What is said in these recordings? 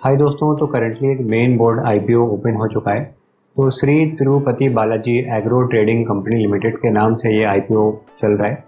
हाय दोस्तों, तो करंटली एक मेन बोर्ड आईपीओ ओपन हो चुका है। तो Shri Tirupati Balaji agro trading company limited के नाम से ये आईपीओ चल रहा है।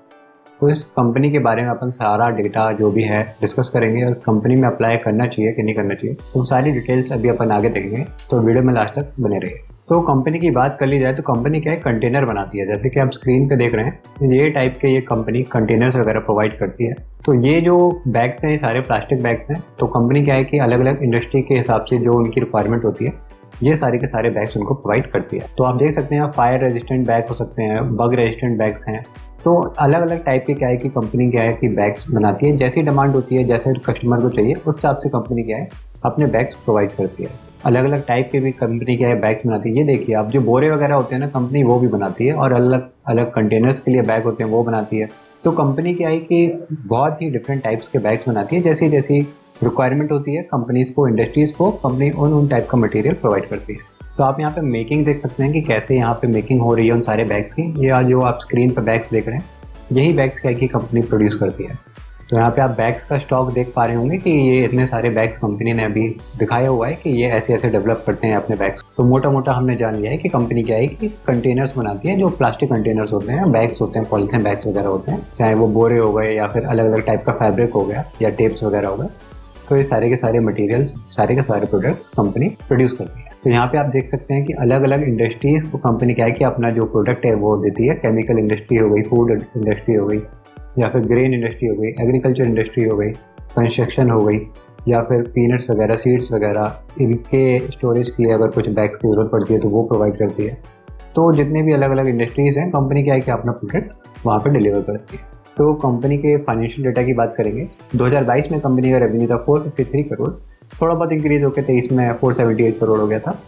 तो इस कंपनी के बारे में अपन सारा डेटा जो भी है डिस्कस करेंगे और इस कंपनी में अप्लाई करना चाहिए कि नहीं करना चाहिए, तो सारी डिटेल्स अभी अपन आगे देखेंगे। तो वीडियो में लास्ट तक बने रहिए। तो कंपनी की बात कर ली जाए तो कंपनी क्या है, कंटेनर बनाती है। जैसे कि आप स्क्रीन पे देख रहे हैं, ये टाइप के ये कंपनी कंटेनर्स वगैरह प्रोवाइड करती है। तो ये जो बैग्स हैं, ये सारे प्लास्टिक बैग्स हैं। तो कंपनी क्या है कि अलग अलग इंडस्ट्री के हिसाब से जो उनकी रिक्वायरमेंट होती है, ये सारे के सारे बैग्स उनको प्रोवाइड करती है। तो आप देख सकते हैं, फायर रेजिस्टेंट बैग हो सकते हैं, बग रेजिस्टेंट बैग्स हैं। तो अलग अलग टाइप के क्या है कि कंपनी क्या है कि बैग्स बनाती है। जैसी डिमांड होती है, जैसे कस्टमर को चाहिए, उस हिसाब से कंपनी क्या है अपने बैग्स प्रोवाइड करती है। अलग अलग टाइप के भी कंपनी क्या है बैग्स बनाती है। ये देखिए आप, जो बोरे वगैरह होते हैं ना, कंपनी वो भी बनाती है। और अलग अलग कंटेनर्स के लिए बैग होते हैं, वो बनाती है। तो कंपनी क्या है कि बहुत ही डिफरेंट टाइप्स के बैग्स बनाती है। जैसी जैसी रिक्वायरमेंट होती है कंपनीज को, इंडस्ट्रीज को, कंपनी उन टाइप का मटेरियल प्रोवाइड करती है। तो आप यहाँ पे मेकिंग देख सकते हैं कि कैसे यहाँ पे मेकिंग हो रही है उन सारे बैग्स की। ये आज जो आप स्क्रीन पर बैग्स देख रहे हैं, यही बैग्स क्या है कि कंपनी प्रोड्यूस करती है। तो यहाँ पे आप बैग्स का स्टॉक देख पा रहे होंगे कि ये इतने सारे बैग्स कंपनी ने अभी दिखाया हुआ है कि ये ऐसे ऐसे डेवलप करते हैं अपने बैग्स। तो मोटा मोटा हमने जान लिया है कि कंपनी क्या है कि कंटेनर्स बनाती है, जो प्लास्टिक कंटेनर्स होते हैं, बैग्स होते हैं, पॉलिथीन बैग्स वगैरह होते हैं, चाहे वो बोरे हो गए या फिर अलग अलग टाइप का फैब्रिक हो गया या टेप्स वगैरह हो गए। तो ये सारे के सारे मटेरियल्स, सारे के सारे प्रोडक्ट्स कंपनी प्रोड्यूस करती है। तो यहाँ पे आप देख सकते हैं कि अलग अलग इंडस्ट्रीज को कंपनी क्या है कि अपना जो प्रोडक्ट है वो देती है। केमिकल इंडस्ट्री हो गई, फूड इंडस्ट्री हो गई, या फिर ग्रेन इंडस्ट्री हो गई, एग्रीकल्चर इंडस्ट्री हो गई, कंस्ट्रक्शन हो गई, या फिर पीनट्स वगैरह, सीड्स वगैरह, इनके स्टोरेज की अगर कुछ बैग्स की ज़रूरत पड़ती है तो वो प्रोवाइड करती है। तो जितने भी अलग अलग इंडस्ट्रीज़ हैं, कंपनी क्या है कि अपना प्रोडक्ट वहाँ पर डिलीवर करती है। तो कंपनी के फाइनेंशियल डेटा की बात करेंगे। 2022 में कंपनी का रेवेन्यू था 453 करोड़, थोड़ा बहुत इंक्रीज होकर 23 में 478 करोड़ हो गया था।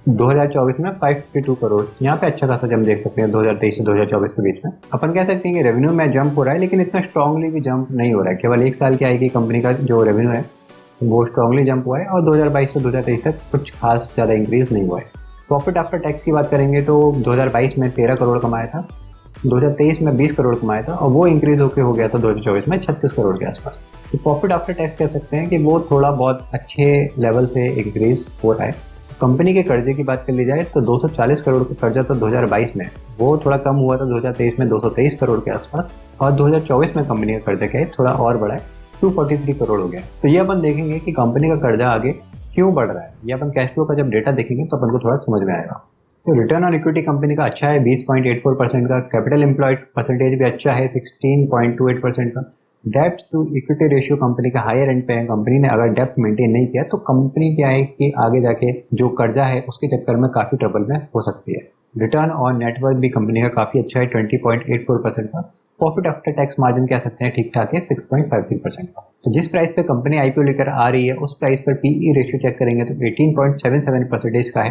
2024 में 552 करोड़, यहाँ पे अच्छा खासा जंप देख सकते हैं 2023 से 2024 के बीच में। अपन कह सकते हैं कि रेवेन्यू में जंप हो रहा है, लेकिन इतना स्ट्रांगली भी जंप नहीं हो रहा है। केवल एक साल क्या है कि कंपनी का जो रेवेन्यू है वो स्ट्रांगली जंप हुआ है, और 2022 से 2023 तक कुछ खास ज़्यादा इंक्रीज नहीं हुआ है। प्रॉफिट आफ्टर टैक्स की बात करेंगे तो 2022 में 13 करोड़ कमाया था, 2023 में 20 करोड़ कमाया था, और वो इंक्रीज होकर हो गया था 2024 में 36 करोड़ के आसपास। तो प्रॉफिट आफ्टर टैक्स कह सकते हैं कि वो थोड़ा बहुत अच्छे लेवल से इंक्रीज हो रहा है। कंपनी के कर्जे की बात कर ली जाए तो 240 करोड़ का कर्जा था 2022 में, वो थोड़ा कम हुआ था 2023 में 223 करोड़ के आसपास, और 2024 में कंपनी का कर्जा क्या है थोड़ा और बढ़ा है, 243 करोड़ हो गया। तो ये अपन देखेंगे कि कंपनी का कर्जा आगे क्यों बढ़ रहा है। ये अपन कैश फ्लो का जब डेटा देखेंगे तो अपन को थोड़ा समझ में आएगा। तो रिटर्न ऑन इक्विटी कंपनी का अच्छा है 20.84% का, कैपिटल एम्प्लॉयड परसेंटेज भी अच्छा है 16.28% का। डेप्ट टू इक्विटी रेशियो कंपनी का हायर एंड पे है। कंपनी ने अगर डेप्ट मेंटेन नहीं किया तो कंपनी क्या है कि आगे जाके जो कर्जा है उसके चक्कर में काफी ट्रबल में हो सकती है। रिटर्न ऑन नेटवर्थ भी कंपनी का काफी अच्छा है 20.84% का। प्रॉफिट आफ्टर टैक्स मार्जिन कह सकते हैं ठीक ठाक है 6.53% का। तो जिस प्राइस पे कंपनी आईपीओ लेकर आ रही है उस प्राइस पर पीई रेशियो चेक करेंगे तो 18.77% का है।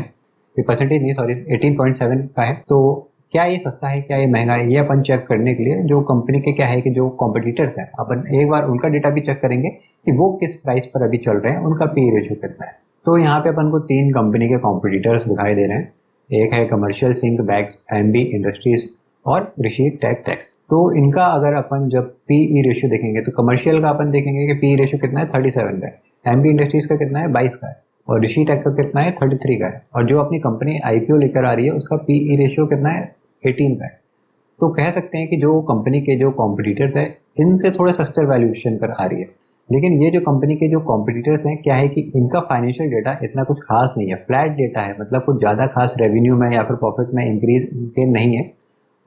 ये परसेंटेज नहीं, सॉरी, 18.7 का है। तो क्या ये सस्ता है, क्या ये महंगा है, ये अपन चेक करने के लिए जो कंपनी के क्या है कि जो कॉम्पिटिटर्स हैं, अपन एक बार उनका डेटा भी चेक करेंगे कि वो किस प्राइस पर अभी चल रहे हैं, उनका पी रेशियो कितना है। तो यहाँ पे अपन को 3 कंपनी के कॉम्पिटिटर्स दिखाई दे रहे हैं। एक है commercial sink bags, MB industries और ऋषि टेक टैक्स। तो इनका अगर अपन जब पीई रेशियो देखेंगे तो कमर्शियल का अपन देखेंगे कि पी रेशियो कितना है, 37 का है। एमबी इंडस्ट्रीज का कितना है, 22 का है। और ऋषि टेक का कितना है, 33 का है। और जो अपनी कंपनी आईपीओ लेकर आ रही है उसका पीई रेशियो कितना है, 18 का है। तो कह सकते हैं कि जो कंपनी के जो कॉम्पिटिटर्स है, इनसे थोड़ा सस्ते वैल्यूएशन पर आ रही है। लेकिन ये जो कंपनी के जो कॉम्पिटिटर्स हैं, क्या है कि इनका फाइनेंशियल डेटा इतना कुछ खास नहीं है, फ्लैट डेटा है, मतलब कुछ ज़्यादा खास रेवेन्यू में या फिर प्रॉफिट में इंक्रीज इनके नहीं है।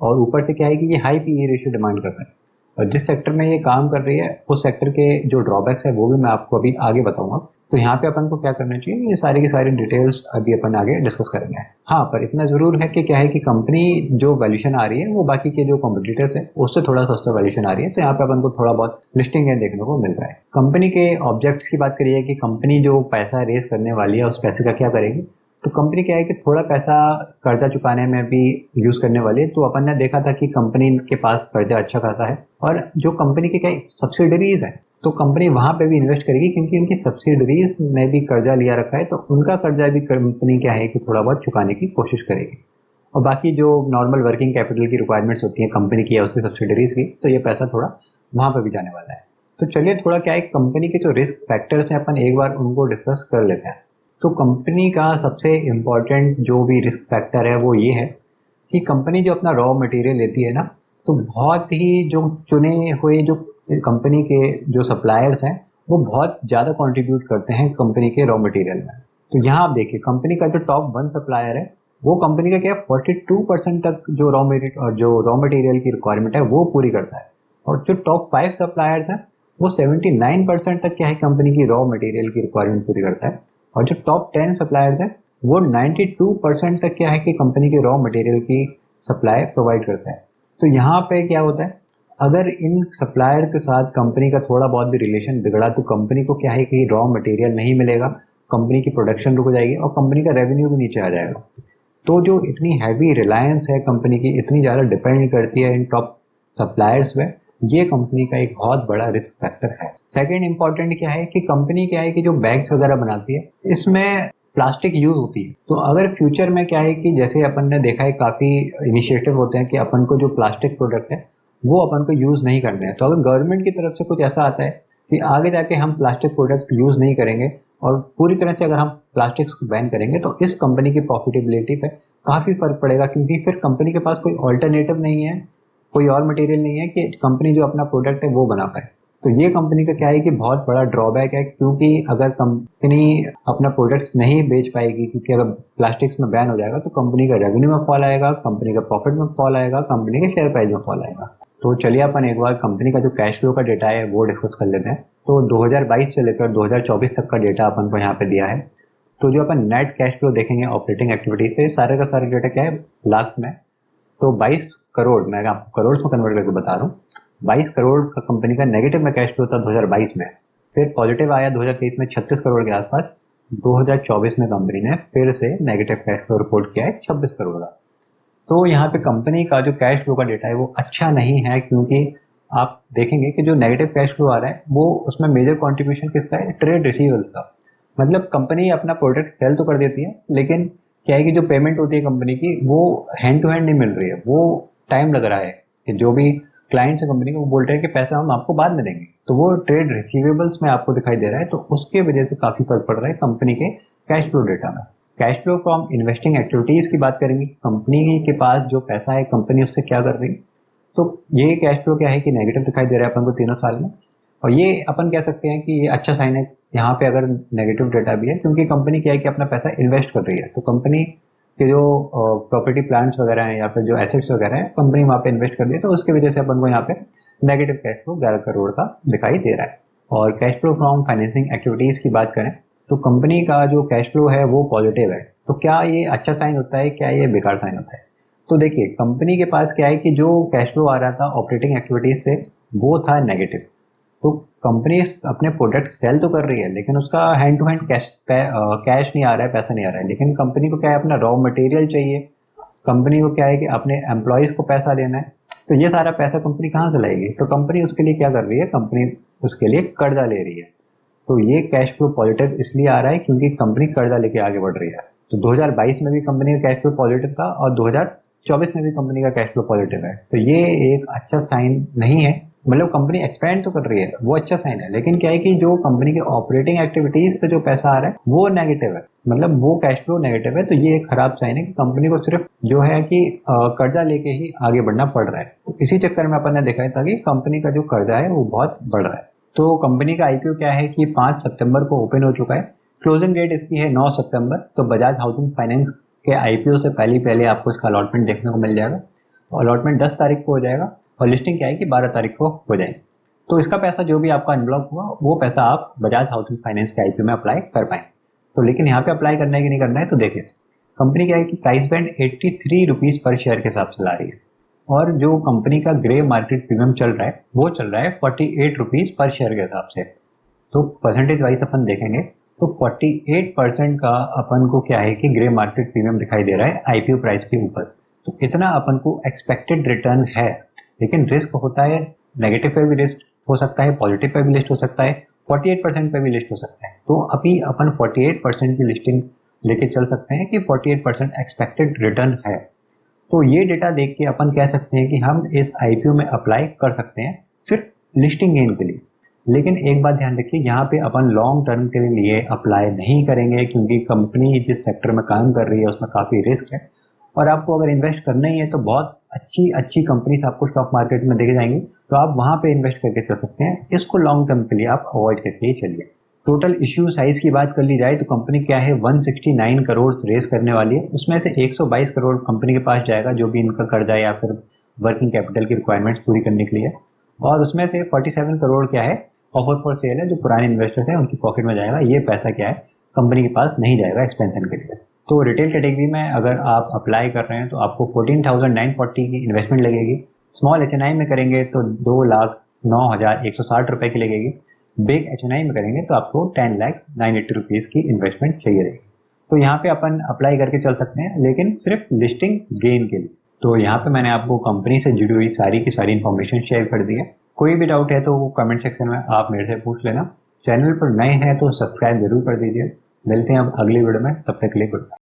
और ऊपर से क्या है कि ये हाई पीई रेशियो डिमांड करता है। और जिस सेक्टर में ये काम कर रही है उस सेक्टर के जो ड्रॉबैक्स है वो भी मैं आपको अभी आगे बताऊंगा। तो यहाँ पे अपन को क्या करना चाहिए, ये सारी की सारी डिटेल्स अभी अपन आगे डिस्कस करेंगे। हाँ, पर इतना जरूर है कि क्या है कि कंपनी जो वैल्यूएशन आ रही है वो बाकी के जो कॉम्पिटिटर्स है उससे थोड़ा सस्ता वैल्यूएशन आ रही है। तो यहाँ पे अपन को थोड़ा बहुत लिस्टिंग गेन देखने को मिल रहा है। कंपनी के ऑब्जेक्ट्स की बात करिए कि कंपनी जो पैसा रेस करने वाली है उस पैसे का क्या करेगी। तो कंपनी क्या है कि थोड़ा पैसा कर्जा चुकाने में भी यूज करने वाली है। तो अपन ने देखा था कि कंपनी के पास कर्जा अच्छा खासा है, और जो कंपनी के क्या सब्सिडरीज है तो कंपनी वहां पे भी इन्वेस्ट करेगी, क्योंकि उनकी सब्सिडरीज ने भी कर्जा लिया रखा है। तो उनका कर्जा भी कंपनी क्या है कि थोड़ा बहुत चुकाने की कोशिश करेगी। और बाकी जो नॉर्मल वर्किंग कैपिटल की रिक्वायरमेंट्स होती हैं कंपनी की या उसकी सब्सिडरीज की, तो ये पैसा थोड़ा वहां पर भी जाने वाला है। तो चलिए थोड़ा क्या है कंपनी के जो रिस्क फैक्टर्स हैं अपन एक बार उनको डिस्कस कर लेते हैं। तो कंपनी का सबसे इम्पोर्टेंट जो भी रिस्क फैक्टर है वो ये है कि कंपनी जो अपना रॉ मटेरियल लेती है ना, तो बहुत ही जो चुने हुए जो कंपनी के जो सप्लायर्स हैं वो बहुत ज़्यादा कंट्रीब्यूट करते हैं कंपनी के रॉ मटेरियल में। तो यहाँ आप देखिए कंपनी का जो टॉप 1 सप्लायर है वो कंपनी का क्या है 42% तक जो रॉ मटेरियल की रिक्वायरमेंट है वो पूरी करता है। और जो टॉप 5 सप्लायर्स हैं वो 79% तक क्या है कंपनी की रॉ मटेरियल की रिक्वायरमेंट पूरी करता है। और जो टॉप 10 सप्लायर्स हैं वो 92% तक क्या है कि कंपनी के रॉ मटेरियल की सप्लाई प्रोवाइड करता है। तो यहाँ पे क्या होता है, अगर इन सप्लायर के साथ कंपनी का थोड़ा बहुत भी रिलेशन बिगड़ा तो कंपनी को क्या है कि रॉ मटेरियल नहीं मिलेगा, कंपनी की प्रोडक्शन रुक जाएगी और कंपनी का रेवेन्यू भी नीचे आ जाएगा। तो जो इतनी हैवी रिलायंस है कंपनी की, इतनी ज़्यादा डिपेंड करती है इन टॉप सप्लायर्स में, ये कंपनी का एक बहुत बड़ा रिस्क फैक्टर है। सेकेंड इंपॉर्टेंट क्या है कि कंपनी क्या है कि जो बैग्स वगैरह बनाती है इसमें प्लास्टिक यूज होती है। तो अगर फ्यूचर में क्या है कि जैसे अपन ने देखा है काफ़ी इनिशिएटिव होते हैं कि अपन को जो प्लास्टिक प्रोडक्ट है वो अपन को यूज़ नहीं करने हैं। तो अगर गवर्नमेंट की तरफ से कुछ ऐसा आता है कि आगे जाके हम प्लास्टिक प्रोडक्ट यूज़ नहीं करेंगे और पूरी तरह से अगर हम प्लास्टिक्स को बैन करेंगे तो इस कंपनी की प्रॉफिटेबिलिटी पे काफ़ी फर्क पड़ेगा, क्योंकि फिर कंपनी के पास कोई ऑल्टरनेटिव नहीं है, कोई और मटेरियल नहीं है कि कंपनी जो अपना प्रोडक्ट है वो बना पाए। तो ये कंपनी का क्या है कि बहुत बड़ा ड्रॉबैक है, क्योंकि अगर कंपनी अपना प्रोडक्ट्स नहीं बेच पाएगी, क्योंकि अगर प्लास्टिक्स में बैन हो जाएगा तो कंपनी का रेवेन्यू में फॉल आएगा, कंपनी का प्रॉफिट में फॉल आएगा, कंपनी के शेयर प्राइस में फॉल आएगा। तो चलिए अपन एक बार कंपनी का जो कैश फ्लो का डेटा है वो डिस्कस कर लेते हैं। तो 2022 से लेकर 2024 तक का डेटा अपन को यहाँ पे दिया है। तो जो अपन नेट कैश फ्लो देखेंगे ऑपरेटिंग एक्टिविटी से, सारे का सारे डेटा क्या है लाख्स में। तो 22 करोड़, मैं आपको करोड़ में कन्वर्ट करके बता रहा हूँ, 22 करोड़ का कंपनी का नेगेटिव में कैश फ्लो था 2022 में। फिर पॉजिटिव आया 2023 में 36 करोड़ के आसपास। 2024 में कंपनी ने फिर से नेगेटिव कैश फ्लो रिपोर्ट किया है 26 करोड़ का। तो यहाँ पे कंपनी का जो कैश फ्लो का डेटा है वो अच्छा नहीं है, क्योंकि आप देखेंगे कि जो नेगेटिव कैश फ्लो आ रहा है वो उसमें मेजर कंट्रीब्यूशन किसका है, ट्रेड रिसीवेबल्स का। मतलब कंपनी अपना प्रोडक्ट सेल तो कर देती है, लेकिन क्या है कि जो पेमेंट होती है कंपनी की वो हैंड टू हैंड नहीं मिल रही है, वो टाइम लग रहा है कि जो भी क्लाइंट्स है कंपनी को वो बोल रहे हैं कि पैसा हम आपको बाद में देंगे, तो वो ट्रेड रिसीवेबल्स में आपको दिखाई दे रहा है। तो उसके वजह से काफ़ी फर्क पड़ रहा है कंपनी के कैश फ्लो डेटा में। Cash flow from investing activities की बात करेंगे, कंपनी के पास जो पैसा है कंपनी उससे क्या कर रही है। तो ये कैश फ्लो क्या है कि नेगेटिव दिखाई दे रहा है अपन को तीनों साल में, और ये अपन कह सकते हैं कि ये अच्छा साइन है यहाँ पे अगर नेगेटिव डेटा भी है, क्योंकि कंपनी क्या है कि अपना पैसा इन्वेस्ट कर रही है। तो कंपनी के जो प्रॉपर्टी प्लांट्स वगैरह हैं या फिर जो एसेट्स वगैरह हैं कंपनी वहाँ पे इन्वेस्ट कर रही है, तो उसकी वजह से अपन को यहाँ पे नेगेटिव कैश फ्लो 11 करोड़ का दिखाई दे रहा है। और cash flow from financing activities की बात करें तो कंपनी का जो कैश फ्लो है वो पॉजिटिव है। तो क्या ये अच्छा साइन होता है, क्या ये बेकार साइन होता है? तो देखिए कंपनी के पास क्या है कि जो कैश फ्लो आ रहा था ऑपरेटिंग एक्टिविटीज से वो था नेगेटिव। तो कंपनी अपने प्रोडक्ट सेल तो कर रही है लेकिन उसका हैंड टू हैंड कैश नहीं आ रहा है, पैसा नहीं आ रहा है। लेकिन कंपनी को क्या है अपना रॉ मटेरियल चाहिए, कंपनी को क्या है कि अपने एम्प्लॉयज़ को पैसा देना है। तो ये सारा पैसा कंपनी कहाँ से लाएगी? तो कंपनी उसके लिए क्या कर रही है, कंपनी उसके लिए कर्जा ले रही है। तो ये कैश फ्लो पॉजिटिव इसलिए आ रहा है क्योंकि कंपनी कर्जा लेके आगे बढ़ रही है। तो 2022 में भी कंपनी का कैश फ्लो पॉजिटिव था और 2024 में भी कंपनी का कैश फ्लो पॉजिटिव है। तो ये एक अच्छा साइन नहीं है, मतलब कंपनी एक्सपेंड तो कर रही है वो अच्छा साइन है, लेकिन क्या है कि जो कंपनी के ऑपरेटिंग एक्टिविटीज से जो पैसा आ रहा है वो नेगेटिव है, मतलब वो कैश फ्लो नेगेटिव है। तो ये एक खराब साइन है कि कंपनी को सिर्फ जो है कि कर्जा लेके ही आगे बढ़ना पड़ रहा है। तो इसी चक्कर में अपन ने देखा है कि कंपनी का जो कर्जा है वो बहुत बढ़ रहा है। तो कंपनी का आईपीओ क्या है कि 5 सितंबर को ओपन हो चुका है, क्लोजिंग डेट इसकी है 9 सितंबर। तो बजाज हाउसिंग फाइनेंस के आईपीओ से पहले पहले आपको इसका अलॉटमेंट देखने को मिल जाएगा। अलॉटमेंट 10 तारीख को हो जाएगा और लिस्टिंग क्या है कि 12 तारीख को हो जाएगी। तो इसका पैसा जो भी आपका अनब्लॉक हुआ वो पैसा आप बजाज हाउसिंग फाइनेंस के आईपीओ में अप्लाई कर पाएंगे। तो लेकिन यहाँ पे अप्लाई करना है कि नहीं करना है, तो देखिए कंपनी क्या है कि प्राइस बैंड 83 रुपीज़ पर शेयर के हिसाब से ला रही है, और जो कंपनी का ग्रे मार्केट प्रीमियम चल रहा है वो चल रहा है 48 रुपीज़ पर शेयर के हिसाब से। तो परसेंटेज वाइज अपन देखेंगे तो 48% का अपन को क्या है कि ग्रे मार्केट प्रीमियम दिखाई दे रहा है आईपीओ प्राइस के ऊपर। तो इतना अपन को एक्सपेक्टेड रिटर्न है, लेकिन रिस्क होता है, नेगेटिव पे भी रिस्क हो सकता है, पॉजिटिव पे भी लिस्ट हो सकता है, 48% पे भी लिस्ट हो सकता है। तो अभी अपन 48% की लिस्टिंग लेके चल सकते हैं कि 48% एक्सपेक्टेड रिटर्न है। तो ये डेटा देख के अपन कह सकते हैं कि हम इस आईपीओ में अप्लाई कर सकते हैं सिर्फ लिस्टिंग गेन के लिए। लेकिन एक बात ध्यान रखिए, यहाँ पे अपन लॉन्ग टर्म के लिए अप्लाई नहीं करेंगे, क्योंकि कंपनी जिस सेक्टर में काम कर रही है उसमें काफ़ी रिस्क है। और आपको अगर इन्वेस्ट करना ही है तो बहुत अच्छी अच्छी कंपनीज आपको स्टॉक मार्केट में देखे जाएंगी, तो आप वहाँ पे इन्वेस्ट करके चल सकते हैं। इसको लॉन्ग टर्म के लिए आप अवॉइड करके ही चलिए। टोटल इश्यू साइज की बात कर ली जाए तो कंपनी क्या है, 169 करोड़ रेस करने वाली है। उसमें से 122 करोड़ कंपनी के पास जाएगा, जो भी इनका कर्जा या फिर वर्किंग कैपिटल की रिक्वायरमेंट्स पूरी करने के लिए। और उसमें से 47 करोड़ क्या है, ऑफर फॉर सेल है, जो पुराने इन्वेस्टर्स हैं उनकी पॉकेट में जाएगा। ये पैसा क्या है, कंपनी के पास नहीं जाएगा एक्सपेंशन के लिए। तो रिटेल कैटेगरी में अगर आप अप्लाई कर रहे हैं तो आपको 14,940 की इन्वेस्टमेंट लगेगी। स्मॉल एच में करेंगे तो 2,09,160 रुपये की लगेगी। बिग एच में करेंगे तो आपको 10,980 रुपीज़ की इन्वेस्टमेंट चाहिए रहेगी। तो यहाँ पे अपन अप्लाई करके चल सकते हैं, लेकिन सिर्फ लिस्टिंग गेन के लिए। तो यहाँ पे मैंने आपको कंपनी से जुड़ी हुई सारी की सारी इन्फॉर्मेशन शेयर कर दी है। कोई भी डाउट है तो वो कमेंट सेक्शन में आप मेरे से पूछ लेना। चैनल पर नए हैं तो सब्सक्राइब जरूर कर दीजिए। मिलते हैं अब अगली वीडियो में, तब तक के लिए गुड बाय।